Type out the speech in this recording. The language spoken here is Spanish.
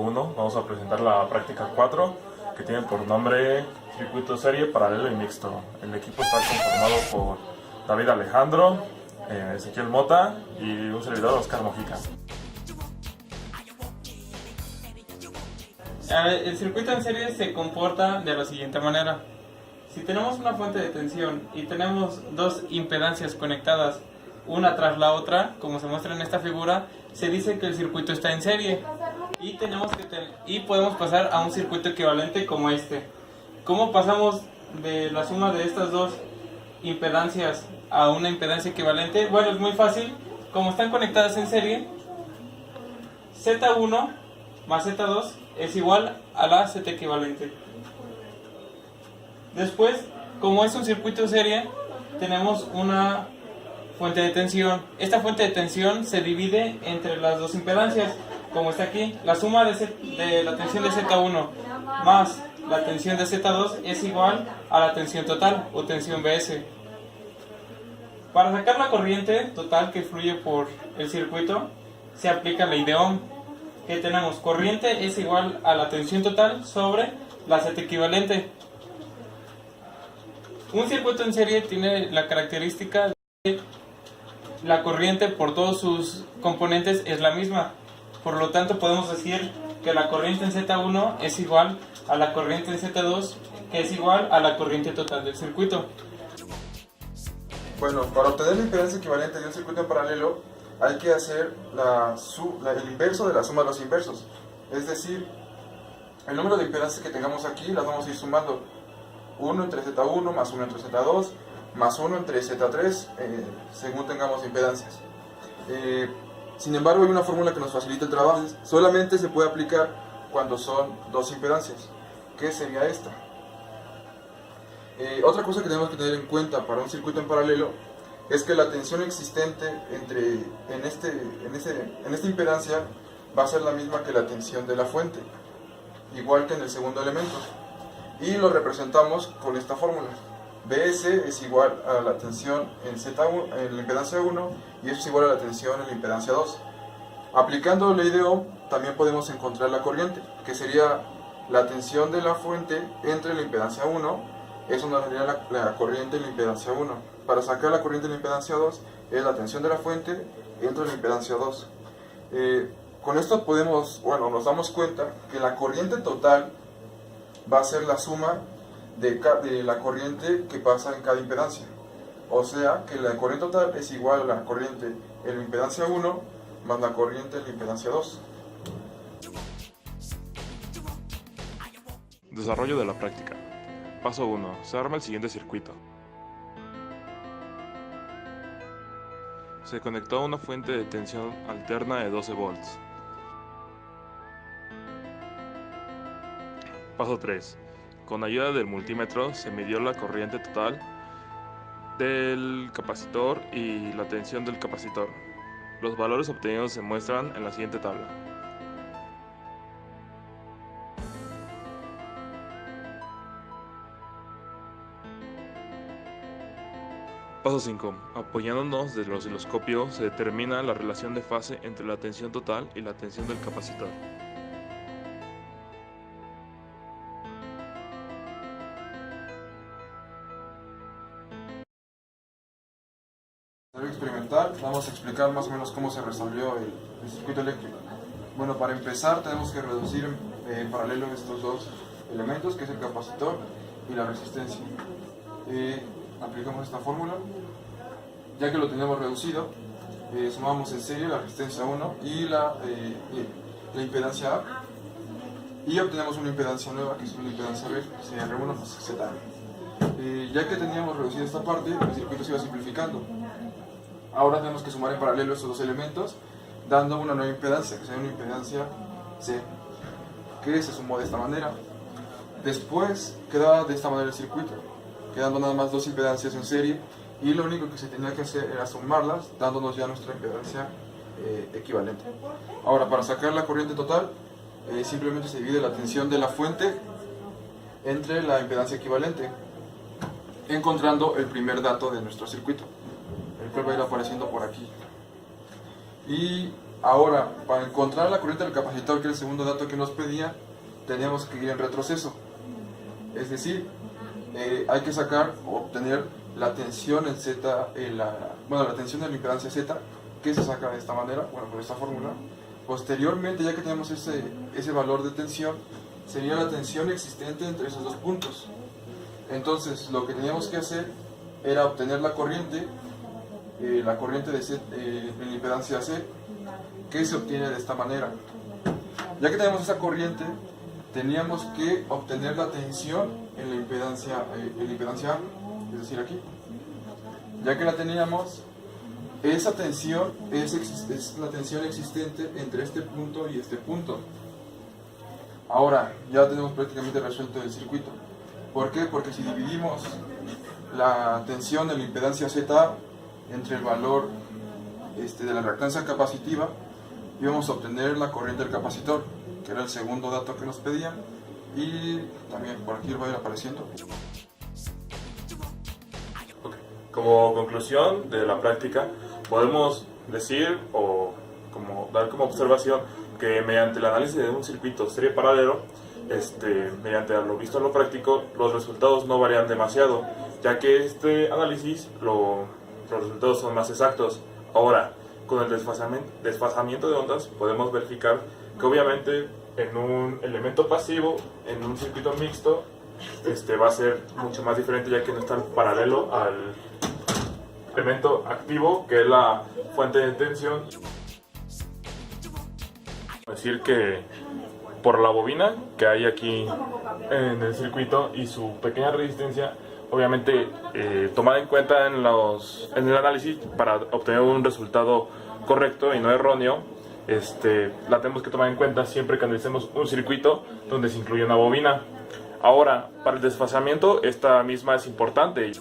1 vamos a presentar la práctica 4, que tiene por nombre circuito serie, paralelo y mixto. El equipo está conformado por David Alejandro, Ezequiel Mota y un servidor, Oscar Mojica. El circuito en serie se comporta de la siguiente manera. Si tenemos una fuente de tensión y tenemos dos impedancias conectadas una tras la otra, como se muestra en esta figura, se dice que el circuito está en serie y podemos pasar a un circuito equivalente como este. ¿Cómo pasamos de la suma de estas dos impedancias a una impedancia equivalente? Bueno, es muy fácil. Como están conectadas en serie, Z1 más Z2 es igual a la Z equivalente. Después, como es un circuito en serie, tenemos una fuente de tensión. Esta fuente de tensión se divide entre las dos impedancias, como está aquí. La suma de la tensión de Z1 más la tensión de Z2 es igual a la tensión total o tensión Bs. Para sacar la corriente total que fluye por el circuito, se aplica la ley de Ohm, que tenemos corriente es igual a la tensión total sobre la Z equivalente. Un circuito en serie tiene la característica de la corriente por todos sus componentes es la misma. Por lo tanto, podemos decir que la corriente en Z1 es igual a la corriente en Z2, que es igual a la corriente total del circuito. Bueno, para obtener la impedancia equivalente de un circuito en paralelo, hay que hacer el inverso de la suma de los inversos. Es decir, el número de impedancias que tengamos aquí las vamos a ir sumando. 1 entre Z1 más 1 entre Z2 más 1 entre Z3 según tengamos impedancias. Sin embargo, hay una fórmula que nos facilita el trabajo. Solamente se puede aplicar cuando son dos impedancias, que sería esta. Otra cosa que tenemos que tener en cuenta para un circuito en paralelo es que la tensión existente en esta impedancia va a ser la misma que la tensión de la fuente, igual que en el segundo elemento. Y lo representamos con esta fórmula. Bs es igual a la tensión en Z1, en la impedancia 1, y eso es igual a la tensión en la impedancia 2. Aplicando la ley de Ohm, también podemos encontrar la corriente, que sería la tensión de la fuente entre la impedancia 1, eso nos daría la corriente en la impedancia 1. Para sacar la corriente en la impedancia 2, es la tensión de la fuente entre la impedancia 2. Con esto nos damos cuenta que la corriente total va a ser la suma de la corriente que pasa en cada impedancia. O sea que la corriente total es igual a la corriente en la impedancia 1 más la corriente en la impedancia 2. Desarrollo de la práctica. Paso 1. Se arma el siguiente circuito. Se conectó a una fuente de tensión alterna de 12 volts. Paso 3. Con ayuda del multímetro se midió la corriente total del capacitor y la tensión del capacitor. Los valores obtenidos se muestran en la siguiente tabla. Paso 5. Apoyándonos del osciloscopio se determina la relación de fase entre la tensión total y la tensión del capacitor. Experimental, vamos a explicar más o menos cómo se resolvió el circuito eléctrico. Bueno, para empezar tenemos que reducir en paralelo estos dos elementos, que es el capacitor y la resistencia. Aplicamos esta fórmula. Ya que lo tenemos reducido, sumamos en serie la resistencia 1 y la impedancia A, y obtenemos una impedancia nueva, que es una impedancia B, CR1 más ZA. Ya que teníamos reducido esta parte, el circuito se iba simplificando. Ahora tenemos que sumar en paralelo estos dos elementos, dando una nueva impedancia, que sería una impedancia C, que se sumó de esta manera. Después quedaba de esta manera el circuito, quedando nada más dos impedancias en serie, y lo único que se tenía que hacer era sumarlas, dándonos ya nuestra impedancia equivalente. Ahora, para sacar la corriente total, simplemente se divide la tensión de la fuente entre la impedancia equivalente, encontrando el primer dato de nuestro circuito, el cual va a ir apareciendo por aquí. Y Ahora, para encontrar la corriente del capacitor, que es el segundo dato que nos pedía, teníamos que ir en retroceso. Es decir, hay que sacar o obtener la tensión en Z, la tensión de la impedancia Z, que se saca de esta manera, bueno, con esta fórmula. Posteriormente, ya que tenemos ese valor de tensión, sería la tensión existente entre esos dos puntos. Entonces, lo que teníamos que hacer era obtener la corriente de Z, en la impedancia C, que se obtiene de esta manera. Ya que tenemos esa corriente, teníamos que obtener la tensión en la impedancia A, es decir, aquí. Ya que la teníamos, esa tensión es la tensión existente entre este punto y este punto. Ahora, ya tenemos prácticamente resuelto el circuito. ¿Por qué? Porque si dividimos la tensión en la impedancia ZA entre el valor de la reactancia capacitiva, íbamos a obtener la corriente del capacitor, que era el segundo dato que nos pedían, y también por aquí va a ir apareciendo. Okay. Como conclusión de la práctica, podemos decir o dar como observación que mediante el análisis de un circuito serie paralelo, mediante lo visto en lo práctico, los resultados no varían demasiado, ya que este análisis los resultados son más exactos. Ahora, con el desfasamiento de ondas podemos verificar que obviamente en un elemento pasivo, en un circuito mixto, va a ser mucho más diferente, ya que no está paralelo al elemento activo, que es la fuente de tensión. Decir que por la bobina que hay aquí en el circuito y su pequeña resistencia, obviamente tomada en cuenta en el análisis para obtener un resultado correcto y no erróneo, la tenemos que tomar en cuenta siempre que analicemos un circuito donde se incluye una bobina. Ahora, para el desfasamiento, esta misma es importante.